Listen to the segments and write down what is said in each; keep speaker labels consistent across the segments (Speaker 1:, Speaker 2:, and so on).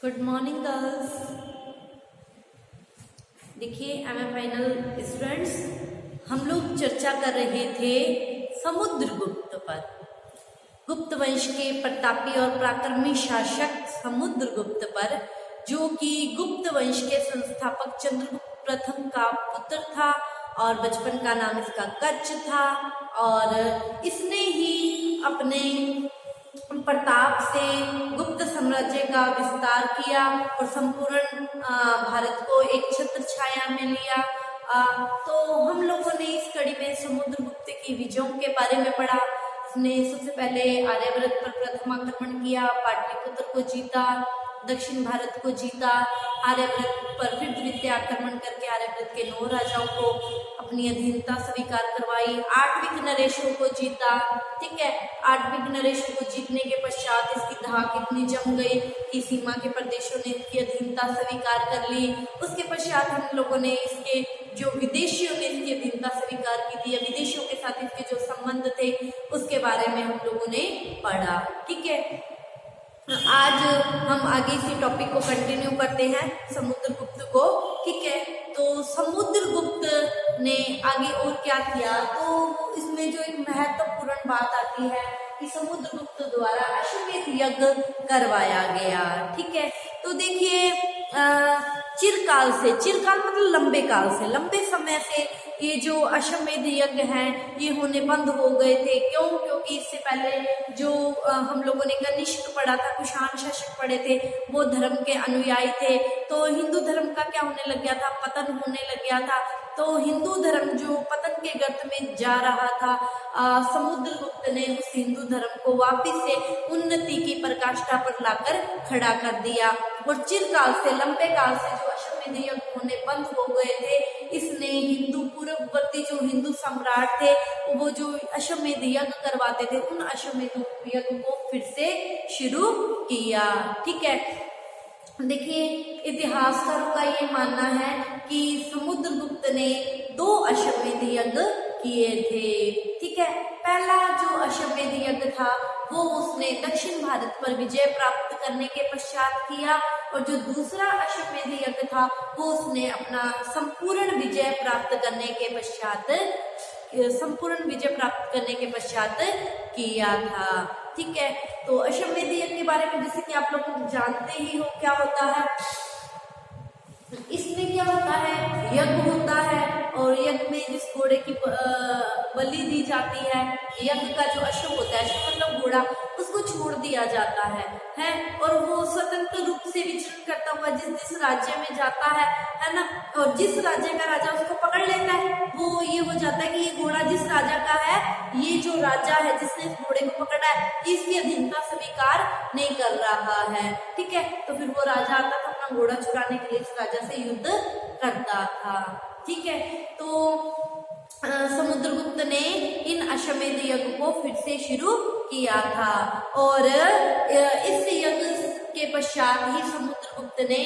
Speaker 1: Good morning girls. देखिए MA final students, हम लोग चर्चा कर रहे थे समुद्रगुप्त पर। गुप्त वंश के प्रतापी और पराक्रमी शासक समुद्रगुप्त पर, जो कि गुप्त वंश के संस्थापक चंद्रगुप्त प्रथम का पुत्र था और बचपन का नाम इसका कच्छ था। और इसने ही अपने प्रताप से गुप्त साम्राज्य का विस्तार किया और संपूर्ण भारत को एक छत्र छाया में लिया। तो हम लोगों ने इस कड़ी में समुद्रगुप्त की विजयों के बारे में पढ़ा। इसने सबसे पहले आर्यवर्त पर प्रथम आक्रमण किया, पाटलिपुत्र को जीता, दक्षिण भारत को जीता, आर्यवर्त पर फिर द्वितीय आक्रमण करके आर्यवर्त के 9 राजाओं को अपनी अधीनता स्वीकार करवाई, 8 विघ्नरेशों को जीता। ठीक है, 8 विघ्नरेशों को जीतने के पश्चात इसकी धाक इतनी जम गई कि सीमा के प्रदेशों ने इसकी अधीनता स्वीकार कर ली। उसके पश्चात हम लोगों ने इसके जो विदेशियों ने इसकी अधीनता स्वीकार की थी, विदेशियों के साथ इसके जो संबंध थे उसके बारे में हम लोगों ने पढ़ा। ठीक है, आज हम आगे इसी टॉपिक को कंटिन्यू करते हैं, समुद्रगुप्त को। ठीक है, तो समुद्रगुप्त ने आगे और क्या किया, तो इसमें जो एक महत्वपूर्ण बात आती है कि समुद्रगुप्त द्वारा अश्वमेध यज्ञ करवाया गया। ठीक है, तो देखिए चिरकाल मतलब लंबे काल से, लंबे समय से ये जो अश्वमेध यज्ञ हैं ये होने बंद हो गए थे। क्यों? क्योंकि इससे पहले जो हम लोगों ने कनिष्क पढ़ा था, कुषाण शासक पढ़े थे, वो धर्म के अनुयायी थे। तो हिंदू धर्म का क्या होने लग गया था, पतन होने लग गया था। तो हिंदू धर्म जो पतन के गर्त में जा रहा था, समुद्रगुप्त ने उस हिंदू धर्म को वापस से उन्नति की पराकाष्ठा पर लाकर खड़ा कर दिया। और चिरकाल से, लंबे काल से जो अश्वमेध यज्ञ होने बंद हो गए थे, इसने हिंदू पूर्ववर्ती जो हिंदू सम्राट थे वो जो अश्वमेध यज्ञ करवाते थे, उन अश्वमेध यज्ञ को फिर से शुरू किया। ठीक है, देखिए इतिहासकारों का ये मानना है कि समुद्रगुप्त ने 2 अश्वमेध यज्ञ किए थे। ठीक है, पहला जो अश्वमेध यज्ञ था वो उसने दक्षिण भारत पर विजय प्राप्त करने के पश्चात किया, और जो दूसरा अश्वमेध यज्ञ था वो उसने अपना संपूर्ण विजय प्राप्त करने के पश्चात किया था। ठीक है, तो अश्वमेध यज्ञ के बारे में जैसे कि आप लोग जानते ही हो क्या होता है। इसमें क्या होता है, यज्ञ होता है और यज्ञ में जिस घोड़े की बलि दी जाती है, यज्ञ का जो अश्व होता है, अश्व मतलब घोड़ा, उसको छोड़ दिया जाता है और वो स्वतंत्र रूप से विचरण करता हुआ जिस राज्य में जाता है ना, और जिस राज्य का राजा उसको पकड़ लेता है, वो ये हो जाता है कि ये घोड़ा जिस राजा का है, ये जो राजा है जिसने इस घोड़े को पकड़ा है, इसकी अधीनता स्वीकार नहीं कर रहा है। ठीक है, तो फिर वो राजा आता था अपना घोड़ा चुराने के लिए इस राजा से युद्ध करता था। ठीक है, तो समुद्रगुप्त ने इन अश्वमेध यज्ञ को फिर से शुरू किया था, और इस यज्ञ के पश्चात ही समुद्रगुप्त ने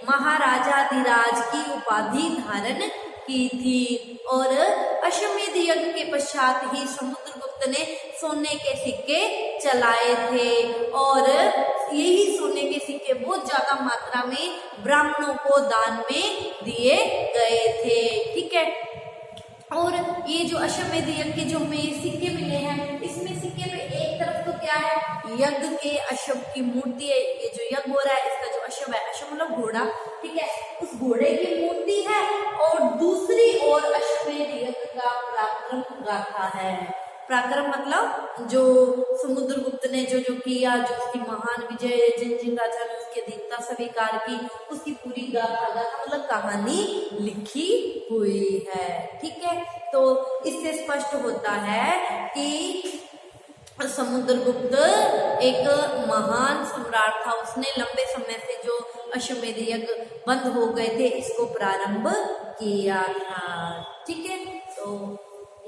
Speaker 1: महाराजाधिराज की उपाधि धारण की थी। और अश्वमेध यज्ञ के पश्चात ही समुद्रगुप्त ने सोने के सिक्के चलाए थे, और यही सोने के सिक्के बहुत ज्यादा मात्रा में ब्राह्मणों को दान में दिए गए थे। ठीक है, और ये जो अश्वमेध यज्ञ के जो हमें सिक्के मिले हैं, इसमें सिक्के पे एक तरफ तो क्या है, यज्ञ के अश्व की मूर्ति है। ये जो यज्ञ हो रहा है इसका जो अश्व है, अश्व मतलब घोड़ा, ठीक है, उस घोड़े की मूर्ति है, और दूसरी ओर अश्वमेध यज्ञ का पराक्रम गाथा है। पराक्रम मतलब जो समुद्रगुप्त ने जो किया, जो उसकी महान विजय, जिन राजा ने उसकी अधीनता स्वीकार की, उसकी पूरी गाथा मतलब कहानी लिखी हुई है। ठीक है, तो इससे स्पष्ट होता है कि समुद्रगुप्त एक महान सम्राट था। उसने लंबे समय से जो अश्वमेध यज्ञ बंद हो गए थे इसको प्रारंभ किया था। ठीक है, तो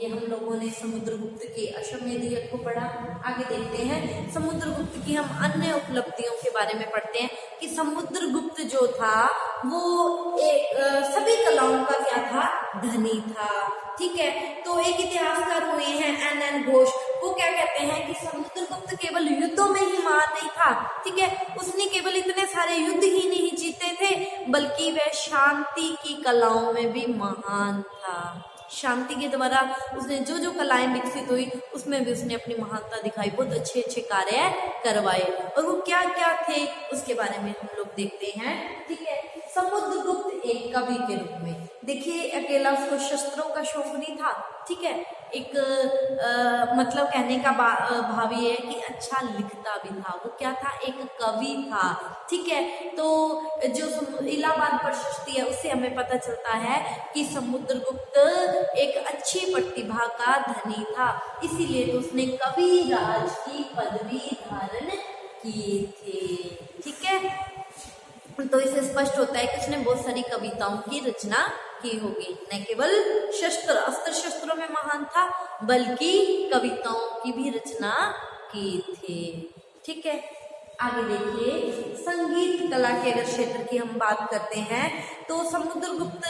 Speaker 1: ये हम लोगों ने समुद्रगुप्त के अश्वमेध यज्ञ को पढ़ा। आगे देखते हैं समुद्रगुप्त की हम अन्य उपलब्धियों के बारे में पढ़ते हैं कि समुद्रगुप्त जो था वो एक सभी कलाओं का क्या था, धनी था। ठीक है, तो एक इतिहासकार हुए हैं एन घोष, वो क्या कहते हैं कि समुद्रगुप्त केवल केवल युद्धों में ही महान नहीं था, ठीक है, उसने केवल इतने सारे युद्ध ही नहीं जीते थे, बल्कि वह शांति की कलाओं में भी महान था। शांति के द्वारा उसने जो जो कलाएं विकसित हुई उसमें भी उसने अपनी महानता दिखाई, बहुत अच्छे अच्छे कार्य करवाए। और वो क्या क्या थे उसके बारे में हम लोग देखते हैं, ठीक है। समुद्रगुप्त एक कवि के रूप में, देखिए अकेला उसको शस्त्रों का शौक नहीं था, ठीक है, एक मतलब कहने का भाव ये है कि अच्छा लिखता भी था, वो क्या था, एक कवि था, ठीक है। तो जो इलाहाबाद प्रशस्ति है उससे हमें पता चलता है कि समुद्रगुप्त एक अच्छी प्रतिभा का धनी था, इसीलिए तो उसने कविराज की पदवी धारण किए थे, ठीक है। तो इससे स्पष्ट होता है कि उसने बहुत सारी कविताओं की रचना की होगी, न केवल अस्त्र शस्त्रों में महान था बल्कि कविताओं की भी रचना की थी, ठीक है। आगे देखिए, संगीत कला के अगर क्षेत्र की हम बात करते हैं तो समुद्रगुप्त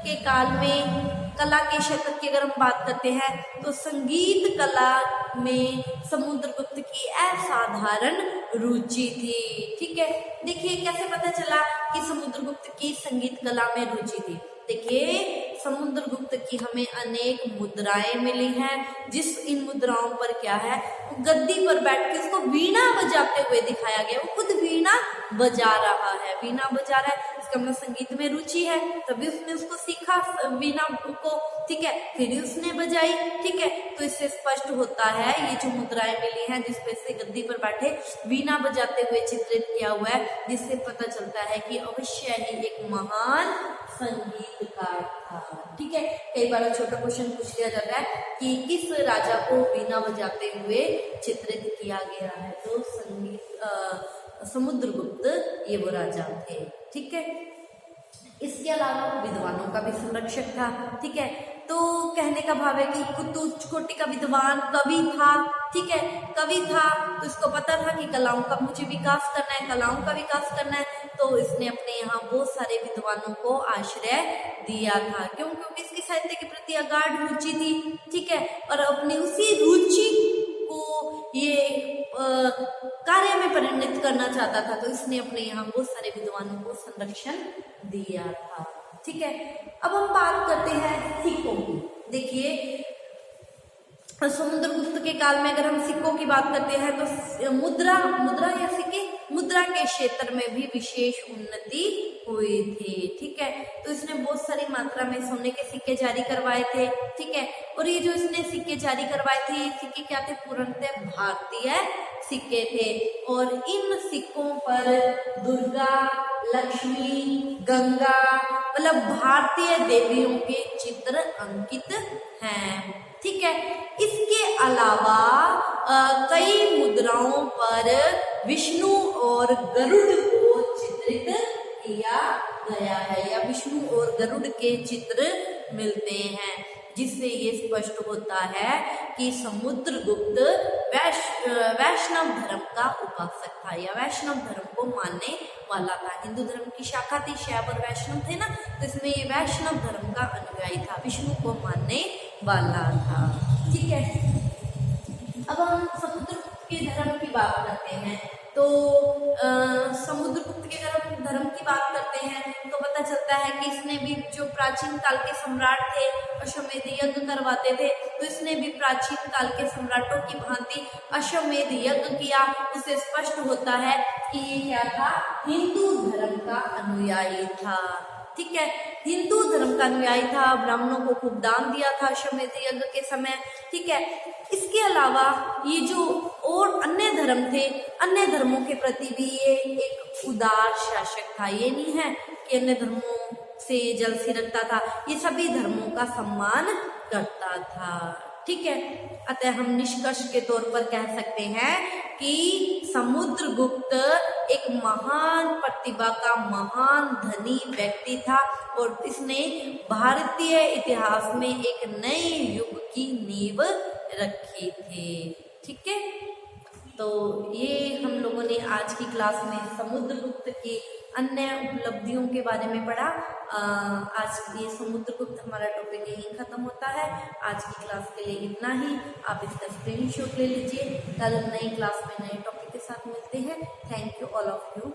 Speaker 1: के काल में कला के क्षेत्र की अगर हम बात करते हैं तो संगीत कला में समुद्रगुप्त की असाधारण रुचि थी, ठीक है। देखिए कैसे पता चला कि समुद्रगुप्त की संगीत कला में रुचि थी। देखिए समुद्रगुप्त की हमें अनेक मुद्राएं मिली हैं, जिस इन मुद्राओं पर क्या है, गद्दी पर बैठ के उसको वीणा बजाते हुए दिखाया गया, वो खुद वीणा बजा रहा है, वीणा बजा रहा है, इसका मतलब संगीत में रुचि है, तभी उसने उसको सीखा वीणा को, ठीक है, फिर उसने बजाई, ठीक है। तो इससे स्पष्ट होता है ये जो मुद्राएं मिली हैं जिसपे से गद्दी पर बैठे वीणा बजाते हुए चित्रित किया हुआ है, जिससे पता चलता है कि अवश्य ही एक महान संगीतकार था, ठीक है। कई बार छोटा क्वेश्चन पूछ लिया जाता है कि किस राजा को वीणा बजाते हुए चित्रित किया गया है, तो समुद्रगुप्त ये वो राजा थे, ठीक है। इसके अलावा विद्वानों का भी संरक्षक था, ठीक है। तो कहने का भाव है कि खुद तो उच्च कोटि का विद्वान कवि था, ठीक है, कवि था, तो इसको पता था कि कलाओं का मुझे विकास करना है, कलाओं का विकास करना है, तो इसने अपने यहाँ बहुत सारे विद्वानों को आश्रय दिया था। क्यों? क्योंकि इसकी साहित्य के प्रति अगाध रुचि थी, ठीक है, और अपनी उसी रुचि को ये कार्य में परिणत करना चाहता था, तो इसने अपने यहाँ बहुत सारे विद्वानों को संरक्षण दिया था, ठीक है। अब हम बात करते हैं सिक्कों की। देखिए समुद्रगुप्त के काल में अगर हम सिक्कों की बात करते हैं तो मुद्रा या सिक्के, मुद्रा के क्षेत्र में भी विशेष उन्नति हुई थी, ठीक है। तो इसने बहुत सारी मात्रा में सोने के सिक्के जारी करवाए थे, ठीक है। और ये जो इसने सिक्के जारी करवाए थे, ये सिक्के क्या थे, पूर्णतः भारतीय सिक्के थे, और इन सिक्कों पर दुर्गा, लक्ष्मी, गंगा, मतलब भारतीय देवियों के चित्र अंकित हैं, ठीक है। इसके अलावा कई मुद्राओं पर विष्णु और गरुड़ को चित्रित किया गया है, या विष्णु और गरुड़ के चित्र मिलते हैं, जिससे ये स्पष्ट होता है कि समुद्रगुप्त वैष्णव धर्म का उपासक था, या वैष्णव धर्म को मानने वाला था। हिंदू धर्म की शाखा थी, शैव और वैष्णव थे ना, तो इसमें ये वैष्णव धर्म का अनुयायी था, विष्णु को मानने वाला था, ठीक है। अब हम समुद्रगुप्त के धर्म की बात करते हैं, तो समुद्रगुप्त के धर्म की बात करते हैं तो पता चलता है कि इसने भी जो प्राचीन काल के सम्राट थे अश्वमेध यज्ञ करवाते थे, तो इसने भी प्राचीन काल के सम्राटों की भांति अश्वमेध यज्ञ किया। उससे स्पष्ट होता है कि ये क्या था, हिंदू धर्म का अनुयायी था, ठीक है, हिंदू धर्म का अनुयायी था, ब्राह्मणों को खूब दान दिया था अश्वमेध यज्ञ के समय, ठीक है। इसके अलावा ये जो और अन्य धर्म थे, अन्य धर्मों के प्रति भी ये एक उदार शासक था। ये नहीं है कि अन्य धर्मों से जलसी रखता था, ये सभी धर्मों का सम्मान करता था, ठीक है। अतः हम निष्कर्ष के तौर पर कह सकते हैं कि समुद्रगुप्त एक महान प्रतिभा का महान धनी व्यक्ति था, और इसने भारतीय इतिहास में एक नए युग की नींव रखी थी, ठीक है। तो ये हम लोगों ने आज की क्लास में समुद्रगुप्त के अन्य उपलब्धियों के बारे में पढ़ा। आज ये समुद्रगुप्त हमारा टॉपिक यहीं खत्म होता है। आज की क्लास के लिए इतना ही। आप इसका स्क्रीनशॉट ले लीजिए। कल नई क्लास में नए टॉपिक के साथ मिलते हैं। Thank you all of you.